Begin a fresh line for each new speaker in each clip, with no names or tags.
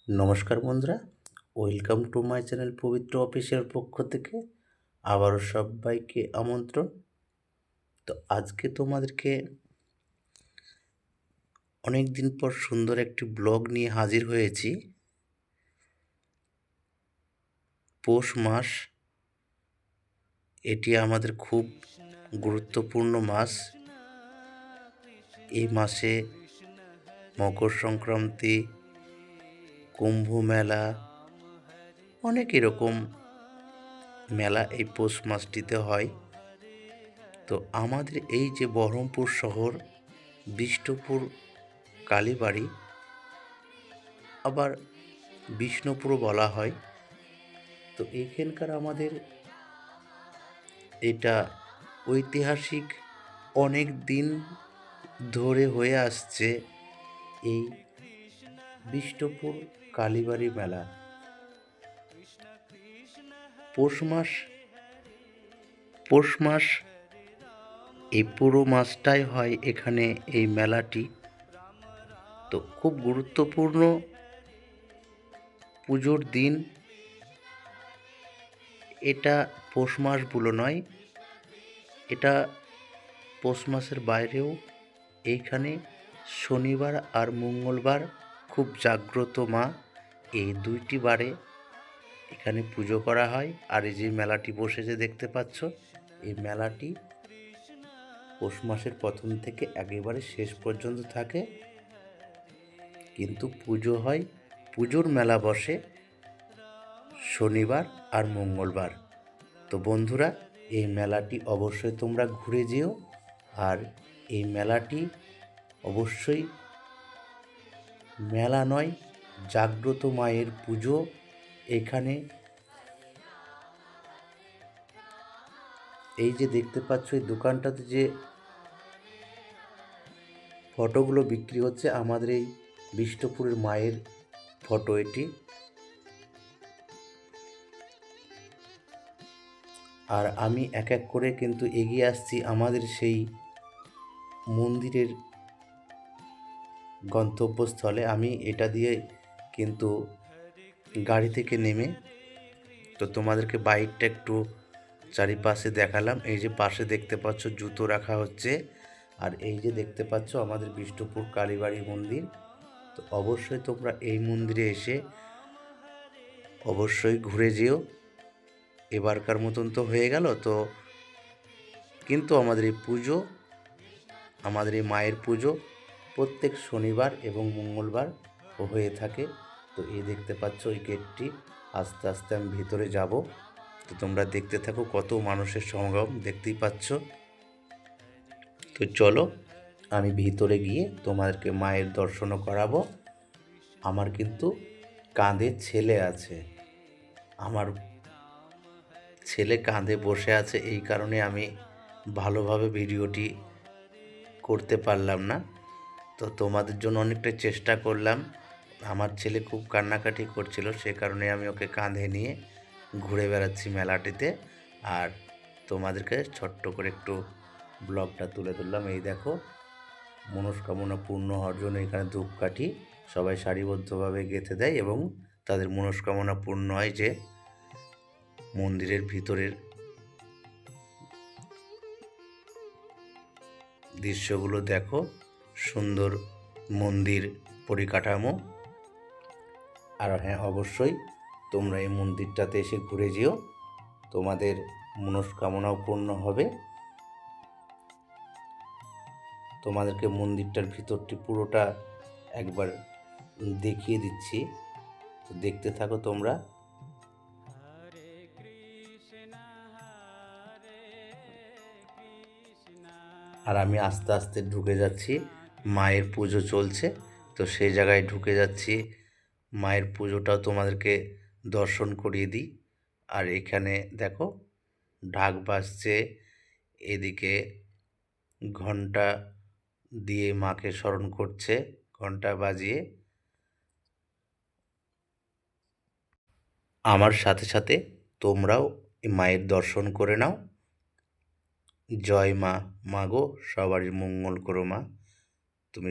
নমস্কার বন্ধুরা, welcome to my channel পবিত্র অফিসিয়াল পক্ষ থেকে আবারও সবাইকে আমন্ত্রণ। তো আজকে তোমাদেরকে অনেক দিন পর সুন্দর একটি ব্লগ নিয়ে হাজির হয়েছি। পৌষ মাস, এটি আমাদের খুব গুরুত্বপূর্ণ মাস। এই মাসে মকর সংক্রান্তি, কুম্ভ মেলা, অনেক এরকম মেলা এই পৌষ মাসটিতে হয়। তো আমাদের এই যে বহরমপুর শহর, বিষ্ণুপুর কালীবাড়ি, আবার বিষ্ণুপুরও বলা হয়। তো এইখানকার আমাদের এটা ঐতিহাসিক অনেক দিন ধরে হয়ে আসছে এই বিষ্ণুপুর কালীবাড়ি মেলা। পৌষ মাস এই পুরো মাসটাই হয় এখানে এই মেলাটি। তো খুব গুরুত্বপূর্ণ পুজোর দিন এটা। পৌষ মাস বলে নয়, এটা পৌষ মাসের বাইরেও এইখানে শনিবার আর মঙ্গলবার খুব জাগ্রত মা, এই দুইটি বারে এখানে পুজো করা হয়। আর এই যে মেলাটি বসেছে দেখতে পাচ্ছ, এই মেলাটি পৌষ মাসের প্রথম থেকে একেবারে শেষ পর্যন্ত থাকে, কিন্তু পুজো হয়, পুজোর মেলা বসে শনিবার আর মঙ্গলবার। তো বন্ধুরা, এই মেলাটি অবশ্যই তোমরা ঘুরে যেও। আর এই মেলাটি অবশ্যই মেলা নয়, জাগ্রত মায়ের পুজো। এখানে এই যে দেখতে পাচ্ছ, এই দোকানটাতে যে ফটোগুলো বিক্রি হচ্ছে, আমাদের এই বিষ্ণুপুরের মায়ের ফটো এটি। আর আমি এক এক করে কিন্তু এগিয়ে আসছি আমাদের সেই মন্দিরের গন্তব্যস্থলে। আমি এটা দিয়ে কিন্তু গাড়ি থেকে নেমে তো তোমাদেরকে বাইকটা একটু চারিপাশে দেখালাম। এই যে পাশে দেখতে পাচ্ছ জুতো রাখা হচ্ছে, আর এই যে দেখতে পাচ্ছ আমাদের বিষ্ণুপুর কালীবাড়ি মন্দির। তো অবশ্যই তোমরা এই মন্দিরে এসে অবশ্যই ঘুরে যেও। এবারকার মতন তো হয়ে গেল, তো কিন্তু আমাদের এই পুজো, আমাদের এই মায়ের পুজো প্রত্যেক শনিবার এবং মঙ্গলবার হয়ে থাকে। তো এই দেখতে পাচ্ছ ওই গেটটি, আস্তে আস্তে আমি ভিতরে যাব। তো তোমরা দেখতে থাকো, কত মানুষের সমাগম দেখতেই পাচ্ছ। তো চলো, আমি ভিতরে গিয়ে তোমাদেরকে মায়ের দর্শনও করাবো। আমার কিন্তু কাঁধে ছেলে আছে, আমার ছেলে কাঁধে বসে আছে, এই কারণে আমি ভালোভাবে ভিডিওটি করতে পারলাম না। তো তোমাদের জন্য অনেকটা চেষ্টা করলাম। আমার ছেলে খুব কান্নাকাটি করছিল, সে কারণে আমি ওকে কাঁধে নিয়ে ঘুরে বেড়াচ্ছি মেলাটিতে। আর তোমাদেরকে ছোট্ট করে একটু ব্লগটা তুলে ধরলাম। এই দেখো, মনস্কামনা পূর্ণ হওয়ার জন্য এখানে ধূপকাঠি সবাই সারিবদ্ধভাবে গেঁথে দেয় এবং তাদের মনস্কামনা পূর্ণ হয়। যে মন্দিরের ভিতরের দৃশ্যগুলো দেখো, সুন্দর মন্দির পরিকাঠামো। আর হ্যাঁ, অবশ্যই তোমরা এই মন্দিরটাতে এসে ঘুরে যেও, তোমাদের মনস্কামনাও পূর্ণ হবে। তোমাদেরকে মন্দিরটার ভিতরটি পুরোটা একবার দেখিয়ে দিচ্ছি, দেখতে থাকো তোমরা। আর আমি আস্তে আস্তে ঢুকে যাচ্ছি, মায়ের পুজো চলছে, তো সেই জায়গায় ঢুকে যাচ্ছি। মায়ের পুজোটাও তোমাদেরকে দর্শন করিয়ে দিই। আর এখানে দেখো ঢাক বাজছে, এদিকে ঘন্টা দিয়ে মাকে স্মরণ করছে, ঘন্টা বাজিয়ে। আমার সাথে সাথে তোমরাও এই মায়ের দর্শন করে নাও। জয় মা, মাগো সবারই মঙ্গল করো মা, তুমি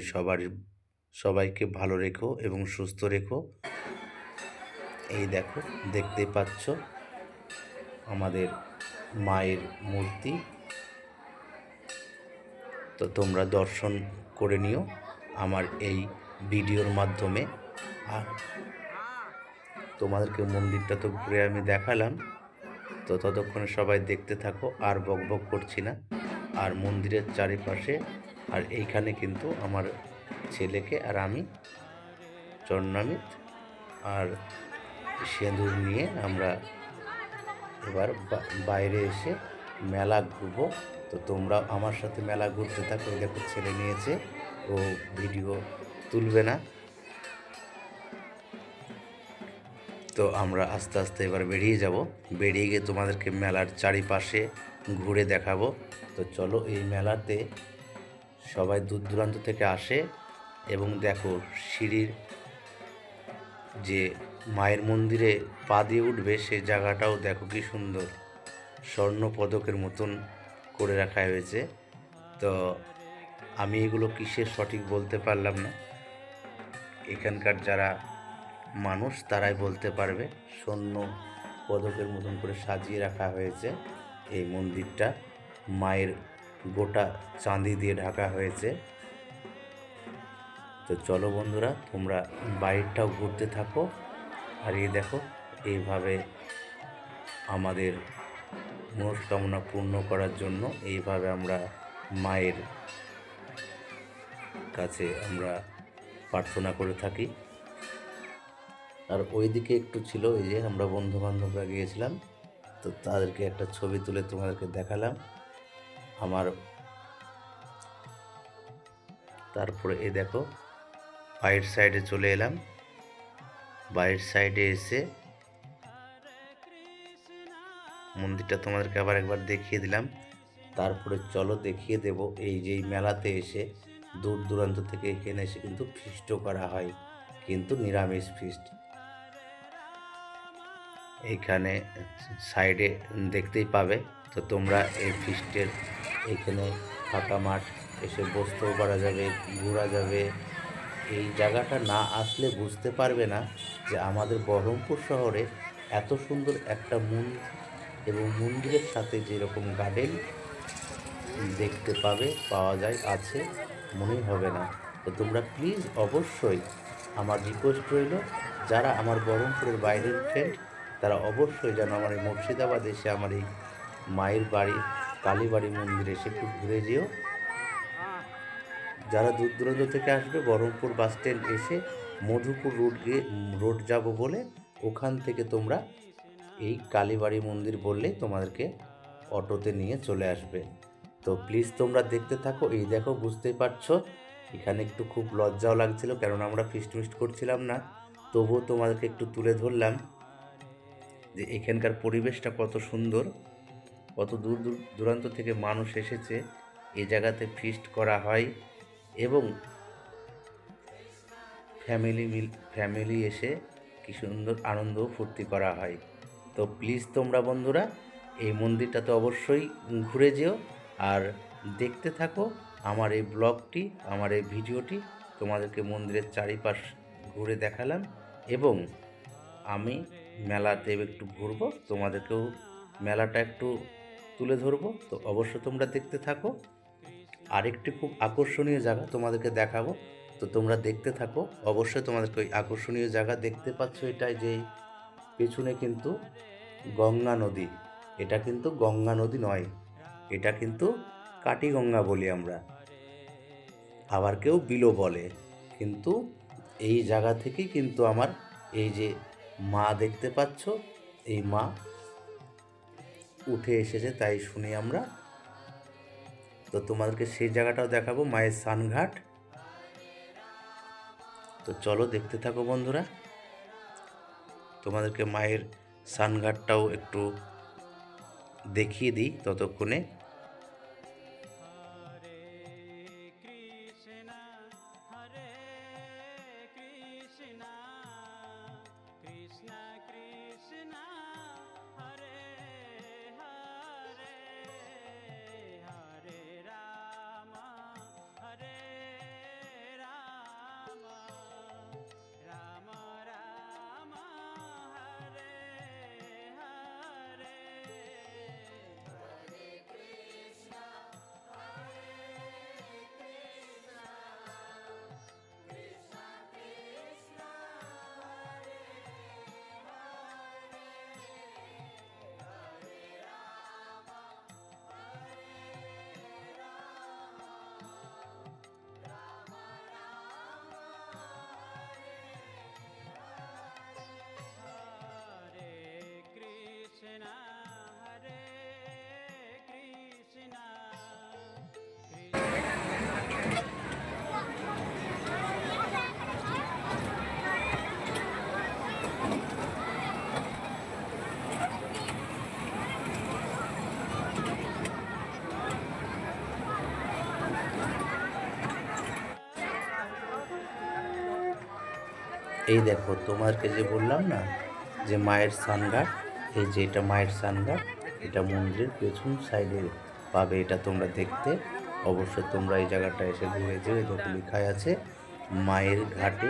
সবাইকে ভালো রেখো এবং সুস্থ রেখো। এই দেখো, দেখতেই পাচ্ছ আমাদের মায়ের মূর্তি। তো তোমরা দর্শন করে নিও আমার এই ভিডিওর মাধ্যমে। আর তোমাদেরকে মন্দিরটা তো ঘুরে আমি দেখালাম, তো ততক্ষণে সবাই দেখতে থাকো, আর বকবক করছি না। আর মন্দিরের চারিপাশে আর এইখানে কিন্তু আমার ছেলেকে আর আমি চরণামিত আর সিঁদুর নিয়ে আমরা এবার বাইরে এসে মেলা ঘুরবো। তো তোমরা আমার সাথে মেলা ঘুরতে থাকো। দেখো ছেলে নিয়েছে, ও ভিডিও তুলবে না। তো আমরা আস্তে আস্তে এবার বেরিয়ে যাব। বেরিয়ে গিয়ে তোমাদেরকে মেলার চারিপাশে ঘুরে দেখাবো। তো চলো, এই মেলাতে সবাই দূর দূরান্ত থেকে আসে। এবং দেখো সিঁড়ির যে মায়ের মন্দিরে পা দিয়ে উঠবে সেই জায়গাটাও দেখো কি সুন্দর, স্বর্ণ পদকের মতন করে রাখা হয়েছে। তো আমি এগুলো কিসের সঠিক বলতে পারলাম না, এখানকার যারা মানুষ তারাই বলতে পারবে। স্বর্ণ পদকের মতন করে সাজিয়ে রাখা হয়েছে এই মন্দিরটা, মায়ের গোটা চাঁদি দিয়ে ঢাকা হয়েছে। তো চলো বন্ধুরা, তোমরা বাইরটাও ঘুরতে থাকো। আর এই দেখো, এইভাবে আমাদের মনস্কামনা পূর্ণ করার জন্য এইভাবে আমরা মায়ের কাছে আমরা প্রার্থনা করে থাকি। আর ওইদিকে একটু ছিল, এই যে আমরা বন্ধু বান্ধবরা গিয়েছিলাম, তো তাদেরকে একটা ছবি তুলে তোমাদেরকে দেখালাম আমার। তারপরে এই দেখো বাইরের সাইডে চলে এলাম। বাইরের সাইডে এসে মন্দিরটা তোমাদেরকে আবার একবার দেখিয়ে দিলাম। তারপরে চলো দেখিয়ে দেব এই যে মেলাতে এসে দূর দূরান্ত থেকে এখানে এসে কিন্তু ফিস্টও করা হয়, কিন্তু নিরামিষ ফিস্ট। এইখানে সাইডে দেখতেই পাবে। তো তোমরা এই ফিস্টের এইখানে ফাঁকা মাঠ এসে বসতেও পারা যাবে, ঘোরা যাবে। এই জায়গাটা না আসলে বুঝতে পারবে না যে আমাদের বহরমপুর শহরে এত সুন্দর একটা মন্দির এবং মন্দিরের সাথে যেরকম গার্ডেন দেখতে পাওয়া যায় আছে, মনেই হবে না। তো তোমরা প্লিজ অবশ্যই, আমার রিকোয়েস্ট রইল, যারা আমার বহরমপুরের বাইরের ফ্রেন্ড তারা অবশ্যই যেন আমার এই মুর্শিদাবাদ এসে আমার এই মায়ের বাড়ি কালীবাড়ি মন্দিরে এসে একটু ঘুরে যেও। যারা দূর দূরান্ত থেকে আসবে বহরমপুর বাস স্ট্যান্ড এসে মধুপুর রোড যাব বলে ওখান থেকে তোমরা এই কালীবাড়ি মন্দির বললেই তোমাদেরকে অটোতে নিয়ে চলে আসবে। তো প্লিজ তোমরা দেখতে থাকো। এই দেখো, বুঝতেই পারছো এখানে একটু খুব লজ্জাও লাগছিল, কারণ আমরা ফিস্ট করছিলাম না। তবুও তোমাদেরকে একটু তুলে ধরলাম যে এখানকার পরিবেশটা কত সুন্দর, কত দূর দূরান্ত থেকে মানুষ এসেছে এই জায়গাতে ফিস্ট করা হয়। এবং ফ্যামিলি এসে কি সুন্দর আনন্দ ফুর্তি করা হয়। তো প্লিজ তোমরা বন্ধুরা এই মন্দিরটাতে অবশ্যই ঘুরে যেও আর দেখতে থাকো আমার এই ব্লগটি, আমার এই ভিডিওটি। তোমাদেরকে মন্দিরের চারিপাশ ঘুরে দেখালাম এবং আমি মেলাতে একটু ঘুরবো, তোমাদেরকেও মেলাটা একটু তুলে ধরবো। তো অবশ্যই তোমরা দেখতে থাকো। আরেকটি খুব আকর্ষণীয় জায়গা তোমাদেরকে দেখাবো, তো তোমরা দেখতে থাকো। অবশ্যই তোমাদেরকে ওই আকর্ষণীয় জায়গা দেখতে পাচ্ছ, এটাই যে পেছনে কিন্তু গঙ্গা নদী। এটা কিন্তু গঙ্গা নদী নয়, এটা কিন্তু কাটিগঙ্গা বলি আমরা, আবার কেউ বিলো বলে। কিন্তু এই জায়গা থেকেই কিন্তু আমার এই যে মা দেখতে পাচ্ছ, এই মা উঠে এসেছে তাই শুনি আমরা। তো তোমাদেরকে সেই জায়গাটাও দেখাবো, মায়ের স্নানঘাট। তো চলো দেখতে থাকো বন্ধুরা, তোমাদেরকে মায়ের স্নানঘাটটাও একটু দেখিয়ে দিই ততক্ষণে। এই দেখো তোমাকে যে বললাম না যে মায়ের স্নানঘাট, এই যে এটা মায়ের স্নানঘাট, এটা মন্দিরের পেছন সাইডে পাবে এটা তোমরা দেখতে। অবশ্যই তোমরা এই জায়গাটা এসে ঘুরে যেও। দেখো লেখাই আছে মায়ের ঘাটে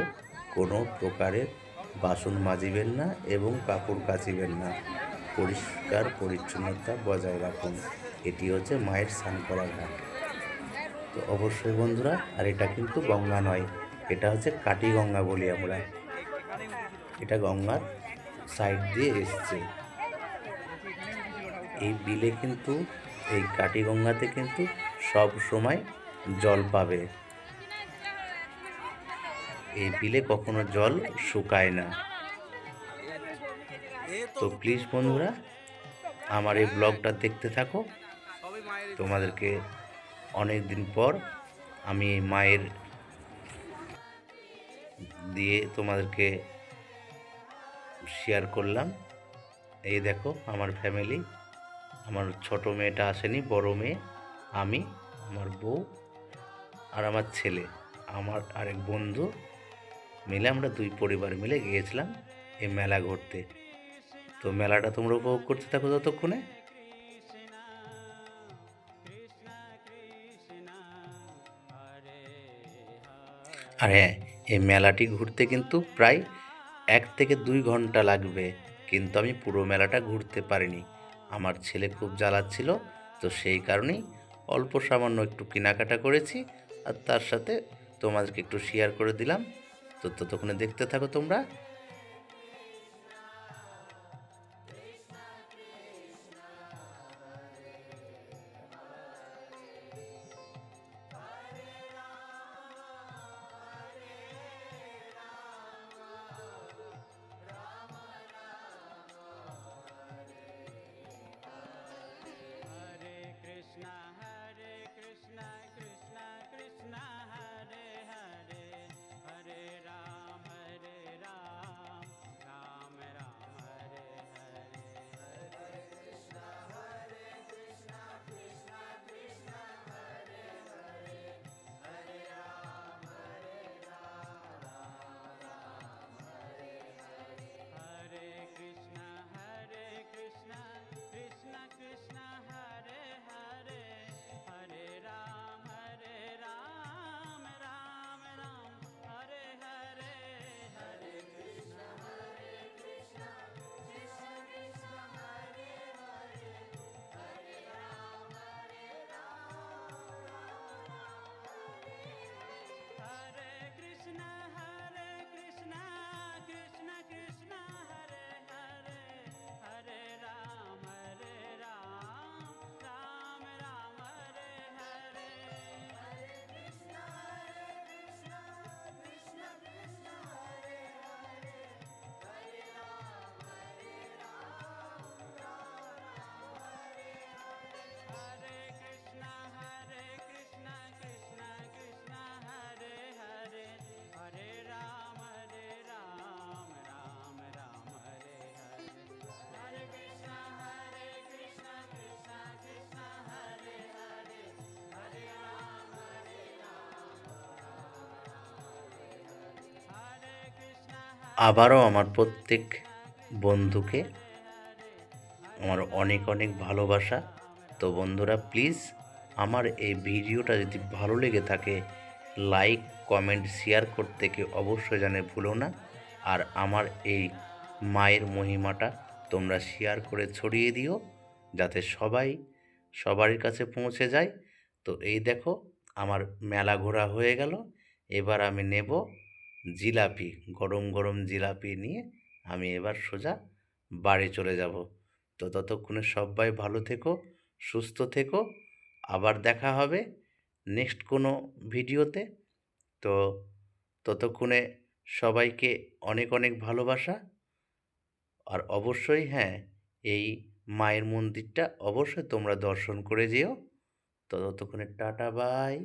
কোনো প্রকারের বাসন মাজিবেন না এবং কাপড় কাচিবেন না, পরিষ্কার পরিচ্ছন্নতা বজায় রাখুন। এটি হচ্ছে মায়ের স্নান করা ঘাট। তো অবশ্যই বন্ধুরা, আর এটা কিন্তু গঙ্গা নয়, এটা হচ্ছে কাটি গঙ্গা বলি আমরা। এটা গঙ্গার সাইড দিয়ে এসছে। এই বিলে কিন্তু, এই কাটি গঙ্গাতে কিন্তু সব সময় জল পাবে। এই বিলে কখনো জল শুকায় না। তো প্লিজ বন্ধুরা, আমার এই ব্লগটা দেখতে থাকো। তোমাদেরকে অনেক দিন পর আমি মায়ের দিয়ে তোমাদেরকে শেয়ার করলাম। এই দেখো আমার ফ্যামিলি, আমার ছোট মেয়েটা আসেনি, বড় মেয়ে, আমি, আমার বউ আর আমার ছেলে, আমার আরেক বন্ধু মিলে আমরা দুই পরিবার মিলে গিয়েছিলাম এই মেলা ঘুরতে। তো মেলাটা তোমরা উপভোগ করতে থাকো ততক্ষণে। আর হ্যাঁ, এই মেলাটি ঘুরতে কিন্তু প্রায় 1 থেকে 2 ঘন্টা লাগবে, কিন্তু আমি পুরো মেলাটা ঘুরতে পারিনি। আমার ছেলে খুব জ্বালাচ্ছিল, তো সেই কারণেই অল্প সামান্য একটু কেনাকাটা করেছি, আর তার সাথে তোমাদেরকে একটু শেয়ার করে দিলাম। তো ততক্ষণে দেখতে থাকো তোমরা। আবারও আমার প্রত্যেক বন্ধুকে আমার অনেক অনেক ভালোবাসা। তো বন্ধুরা প্লিজ, আমার এই ভিডিওটা যদি ভালো লেগে থাকে, লাইক কমেন্ট শেয়ার করতে কেউ অবশ্যই জানে ভুলো না। আর আমার এই মায়ের মহিমাটা তোমরা শেয়ার করে ছড়িয়ে দিও, যাতে সবারই কাছে পৌঁছে যায়। তো এই দেখো আমার মেলা ঘোরা হয়ে গেল, এবার আমি নেব জিলাপি, গরম গরম জিলাপি নিয়ে আমি এবার সোজা বাড়ি চলে যাব। তো ততক্ষণে সবাই ভালো থেকো, সুস্থ থেকো, আবার দেখা হবে নেক্সট কোনো ভিডিওতে। তো ততক্ষণে সবাইকে অনেক অনেক ভালোবাসা। আর অবশ্যই হ্যাঁ, এই মায়ের মন্দিরটা অবশ্যই তোমরা দর্শন করে যেও। তো ততক্ষণে টাটা বাই।